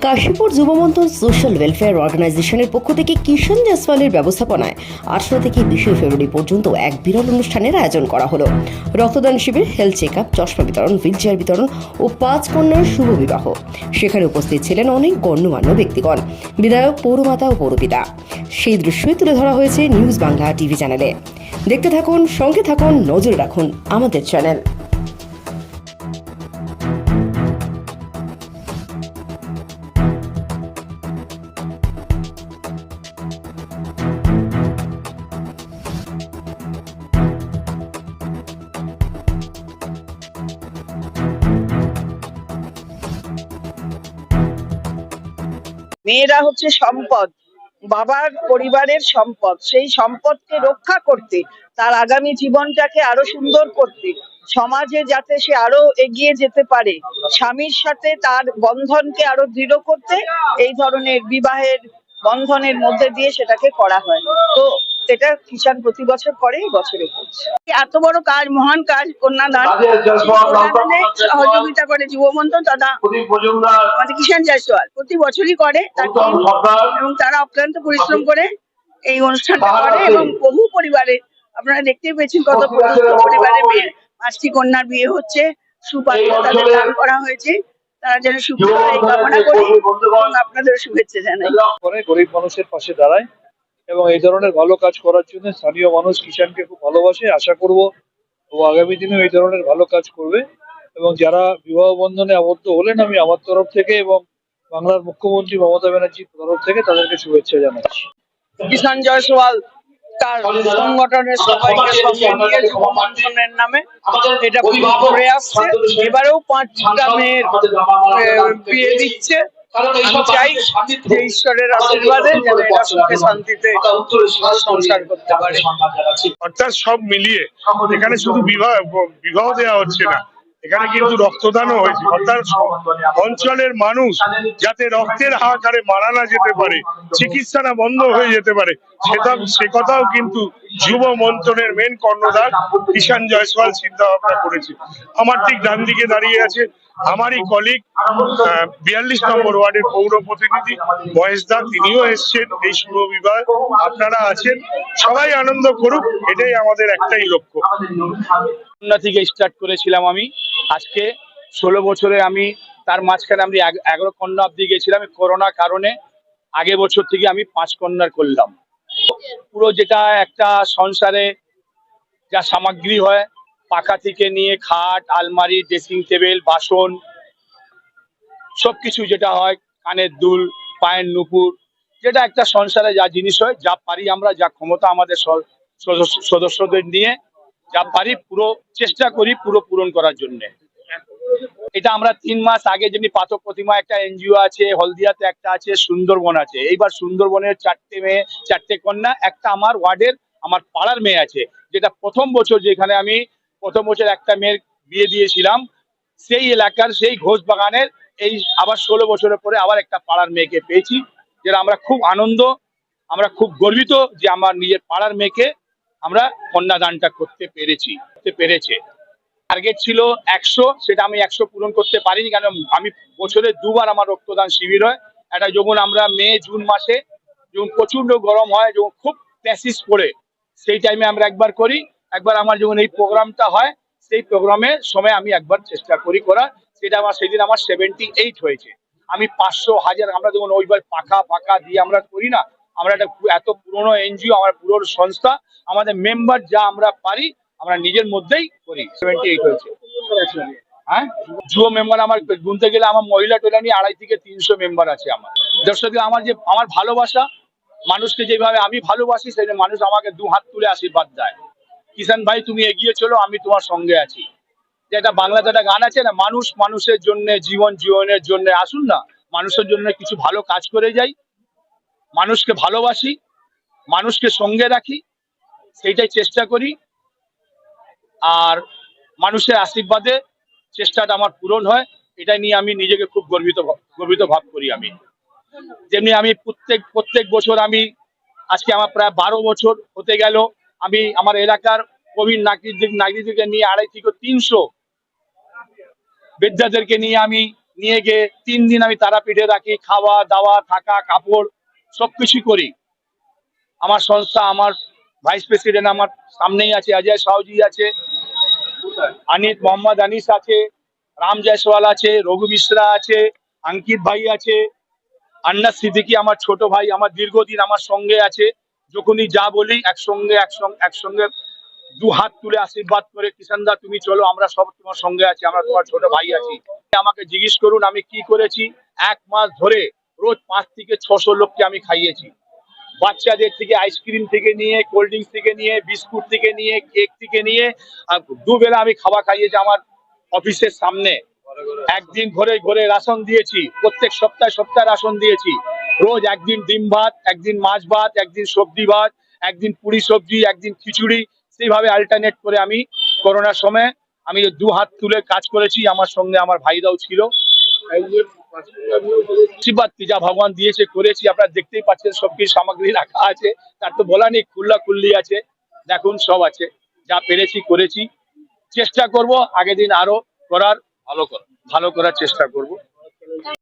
Kashipur যুবমন্থন social welfare অর্গানাইজেশনের পক্ষ থেকে কিষাণ জয়সওয়ালের ব্যবস্থাপনায় 18 থেকে 20 ফেব্রুয়ারি পর্যন্ত এক বিরল অনুষ্ঠানের আয়োজন করা হলো। রক্তদান শিবির, হেলথ চেক আপ, চশমা বিতরণ, হুইলচেয়ার বিতরণ ও 5 কন্যার শুভ বিবাহ। সেখানে উপস্থিত ছিলেন অনেক গণ্যমান্য ব্যক্তিগণ, বিধায়ক, পৌরমাতা ও পৌরপিতা। সেই দৃশ্যই তুলে ধরা হয়েছে নিউজ বাংলা টিভি চ্যানেলে। দেখতে থাকুন, সঙ্গে থাকুন, নজরে রাখুন আমাদের চ্যানেল। মেয়েরা হচ্ছে সম্পদ, বাবার পরিবারের সম্পদ। সেই সম্পদকে রক্ষা করতে, তার আগামী জীবনটাকে আরো সুন্দর করতে, সমাজে যাতে সে আরো এগিয়ে যেতে পারে, স্বামীর সাথে তার বন্ধনকে আরো দৃঢ় করতে এই ধরনের বিবাহের বন্ধনের মধ্যে দিয়ে সেটাকে করা হয়। তো এটা কিষাণ প্রতি বছর করে, এই বছরে করছে। এত বড় কাজ, মহান কাজ কন্যাদান, কন্যাদানে সহযোগিতা করে যুবমন্থন তথা আমাদের কিষাণ জয়সওয়াল প্রতি বছরই করে তার টিম, এবং তারা অক্লান্ত পরিশ্রম করে এই অনুষ্ঠানটা করে। এবং বহু পরিবারে আপনারা দেখতেই পেয়েছেন কত পরিবারের মেয়ে, 5টি কন্যার বিয়ে হচ্ছে, সুপাত্র তাদের দান করা হয়েছে। তারা যেন সুখী হয় এই কামনা করি এবং আপনাদের শুভেচ্ছা জানাই। গরিব মানুষের পাশে দাঁড়ায় এবং এই ধরনের ভালো কাজ করার জন্য স্থানীয় মানুষ কিষাণকে খুব ভালোবাসে। আশা করব ও আগামী দিনেও এই ধরনের ভালো কাজ করবে। এবং যারা বিবাহ বন্ধনে আবদ্ধ হলেন, আমি আমার তরফ থেকে এবং বাংলার মুখ্যমন্ত্রী মমতা ব্যানার্জির তরফ থেকে তাদেরকে শুভেচ্ছা জানাচ্ছি। কিষাণ জয়সওয়াল তার সংগঠনের সবাইকে সঙ্গে নিয়ে যুবমন্থনের নামে এটা করে আসছে। এবারেও 5টা মেয়ের বিয়ে দিচ্ছে। আমি চাই যে ঈশ্বরের আশীর্বাদে যেন এরা সুখে শান্তিতে সংসার করতে পারে। অর্থাৎ সব মিলিয়ে এখানে শুধু বিবাহ দেওয়া হচ্ছে না, এখানে কিন্তু রক্তদানও হয়েছে। অর্থাৎ অঞ্চলের মানুষ যাতে রক্তের হাহাকারে মারা না যেতে পারে, চিকিৎসা না বন্ধ হয়ে যেতে পারে, সে কথাও কিন্তু যুব মন্থনের মেন কর্ণধার কিষাণ জয়সওয়াল চিন্তা ভাবনা করেছে। আমার ঠিক ডান দিকে দাঁড়িয়ে আছে আমারই কলিগ 42 নম্বর ওয়ার্ডের পৌর প্রতিনিধি মহেশ দা, তিনিও এসছেন এই শুভ বিবাহ। আপনারা আছেন, সবাই আনন্দ করুক, এটাই আমাদের একটাই লক্ষ্য। কন্যা থেকে স্টার্ট করেছিলাম আমি, আজকে 16 বছরে আমি তার মাঝখানে আমি 11 কন্যা অব্দি গেছিলাম। করোনা কারণে আগে বছর থেকে আমি 5 কন্যার করলাম। পুরো যেটা একটা সংসারে যা সামগ্রী হয়, পাকা থেকে নিয়ে খাট, আলমারি, ড্রেসিং টেবিল, বাসন, সবকিছু যেটা হয়, কানের দুল, পায়ের নুপুর, যেটা একটা সংসারে যা জিনিস হয়, যা পারি আমরা, যা ক্ষমতা আমাদের সদস্যদের নিয়ে যা পারি পুরো চেষ্টা করি পুরো পূরণ করার জন্য। এটা আমরা 3 মাস আগে যেমনি পাথর প্রতিমা একটা এনজিও আছে, হলদিয়াতে একটা আছে, সুন্দরবন আছে। এইবার সুন্দরবনের 4টে মেয়ে, 4টে কন্যা, একটা আমার ওয়ার্ডের আমার পাড়ার মেয়ে আছে, যেটা প্রথম বছর যেখানে আমি প্রথম বছর একটা মেয়ের বিয়ে দিয়েছিলাম, সেই এলাকার সেই ঘোষ বাগানের এই আবার 16 বছরের পরে আবার একটা পাড়ার মেয়েকে পেয়েছি, যেটা আমরা খুব আনন্দ, আমরা খুব গর্বিত যে আমার নিজের পাড়ার মেয়েকে আমরা কন্যাদানটা করতে পেরেছে। টার্গেট ছিল 100, সেটা আমি 100 পূরণ করতে পারিনি, কারণ আমি বছরে 2বার আমার রক্তদান শিবির হয়। এটা যখন আমরা মে জুন মাসে যখন প্রচন্ড গরম হয়, যখন খুব প্যাসিস পড়ে, সেই টাইমে আমরা একবার করি। একবার আমার যখন এই প্রোগ্রামটা হয়, সেই প্রোগ্রামের সময় আমি একবার চেষ্টা করি করার, সেটা আমার সেদিন আমার 78 হয়েছে। আমি 500, 1000 আমরা যখন ওইবার পাকা দিয়ে আমরা করি না, আমরা একটা এত পুরনো এনজিও, আমার পুরো সংস্থা, আমাদের মেম্বার যা আমরা পারি আমরা নিজের মধ্যেই করি। 78 হয়েছে। হ্যাঁ, যুব মেম্বার আমার গুনতে গেলে আমার মহিলা টোলা নিয়ে 250 থেকে 300 মেম্বার আছে আমার। দর্শক, আমার যে আমার ভালোবাসা, মানুষকে যেভাবে আমি ভালোবাসি, সেই মানুষ আমাকে 2 হাত তুলে আশীর্বাদ দেয়। কিষাণ ভাই, তুমি এগিয়ে চলো, আমি তোমার সঙ্গে আছি। যেটা বাংলাতে একটা গান আছে না, মানুষ মানুষের জন্য, জীবনের জন্য। আসুন না, মানুষের জন্য কিছু ভালো কাজ করে যাই, মানুষকে ভালোবাসি, মানুষকে সঙ্গে রাখি, সেইটাই চেষ্টা করি। আর মানুষের আশীর্বাদে চেষ্টাটা আমার পূরণ হয়, এটা নিয়ে আমি নিজেকে খুব গর্বিত ভাব করি। আমি যেমনি আমি প্রত্যেক বছর আমি আজকে আমার প্রায় 12 বছর হতে গেল, আমি আমার এলাকার প্রবীণ নাগরিকদেরকে নিয়ে 250 থেকে 300 বৃদ্ধাদেরকে নিয়ে আমি নিয়ে গিয়ে 3 দিন আমি তারাপীঠে রাখি, খাওয়া দাওয়া থাকা কাপড় সবকিছু করি। আমার সংস্থা, আমার ভাইস প্রেসিডেন্ট আমার সামনেই আছে, অজয় সাউজি আছে, মোহাম্মদ আনিস আছে, রাম জয়সওয়াল আছে, রঘু মিশ্রা আছে, অঙ্কিত ভাই আছে, আন্নাস সিদ্দিকী আমার ছোট ভাই, আমার দীর্ঘদিন আমার সঙ্গে আছে। যখনই যা বলি একসঙ্গে 2 হাত তুলে আশীর্বাদ করে, কিষান দা তুমি চলো, আমরা সব তোমার সঙ্গে আছি, আমরা তোমার ছোট ভাই আছি। আমাকে জিজ্ঞেস করুন আমি কি করেছি। 1 মাস ধরে রোজ 5 থেকে 600 লোককে আমি খাইয়েছি। বাচ্চাদের থেকে আইসক্রিম থেকে নিয়ে, কোল্ড ড্রিঙ্কস থেকে নিয়ে, বিস্কুট থেকে নিয়ে, কেক থেকে নিয়ে, আর 2 বেলা আমি খাওয়া খাইয়েছি আমার অফিসের সামনে। একদিন ঘরে ঘরে রাশন দিয়েছি, প্রত্যেক সপ্তাহে রাশন দিয়েছি। রোজ একদিন ডিম ভাত, একদিন মাছ ভাত, একদিন সবজি ভাত, একদিন পুরি সবজি, একদিন খিচুড়ি, সেইভাবে অল্টারনেট করে আমি করোনার সময় আমি 2 হাত তুলে কাজ করেছি। আমার সঙ্গে আমার ভাইরাও ছিল। আশীর্বাদ যা ভগবান দিয়েছে করেছি, আপনারা দেখতেই পাচ্ছেন সবকিছু সামগ্রী রাখা আছে, তার তো বলা নেই, খুল্লি আছে, দেখুন সব আছে। যা পেরেছি করেছি, চেষ্টা করব আগের দিন আরো ভালো করার চেষ্টা করব।